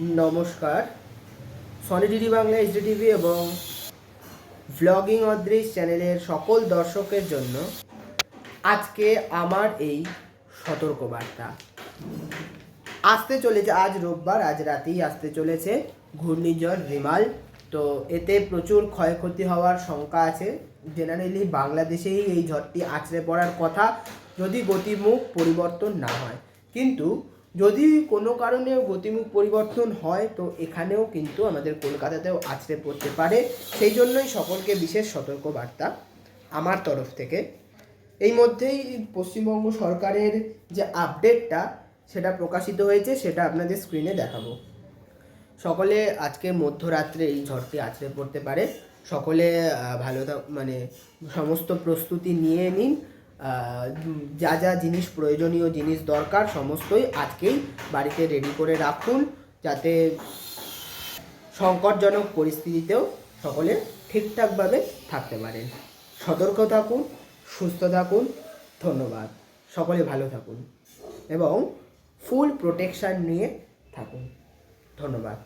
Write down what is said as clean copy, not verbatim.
নমস্কার। Sony DD Bangla, HD TV এবং vlogging অদৃশ চ্যানেলের সকল দর্শকের জন্য আজকে আমার এই সতর্কবার্তা। আসতে চলেছে আজ রোববার, আজ রাতেই আসতে চলেছে ঘূর্ণিঝড় রিমাল। তো এতে প্রচুর ক্ষয়ক্ষতি হওয়ার শঙ্কা আছে। জেনারেলি বাংলাদেশেই এই ঝড়টি আছড়ে পড়ার কথা যদি গতিমুখ পরিবর্তন না হয়, কিন্তু যদি কোনো কারণে গতিমুখ পরিবর্তন হয় তো এখানেও কিন্তু আমাদের কলকাতাতেও আছড়ে পড়তে পারে। সেই জন্যই সকলকে বিশেষ সতর্কবার্তা আমার তরফ থেকে। এই মধ্যেই পশ্চিমবঙ্গ সরকারের যে আপডেটটা সেটা প্রকাশিত হয়েছে, সেটা আপনাদের স্ক্রিনে দেখাবো। সকলে আজকে মধ্যরাত্রে এই ঝড়টি আছড়ে পড়তে পারে। সকলে মানে সমস্ত প্রস্তুতি নিয়ে নিন। যা যা জিনিস প্রয়োজনীয় জিনিস দরকার সমস্তই আজকেই বাড়িতে রেডি করে রাখুন, যাতে সংকটজনক পরিস্থিতিতেও সকলে ঠিকঠাকভাবে থাকতে পারেন। সতর্ক থাকুন, সুস্থ থাকুন। ধন্যবাদ। সকলে ভালো থাকুন এবং ফুল প্রোটেকশান নিয়ে থাকুন। ধন্যবাদ।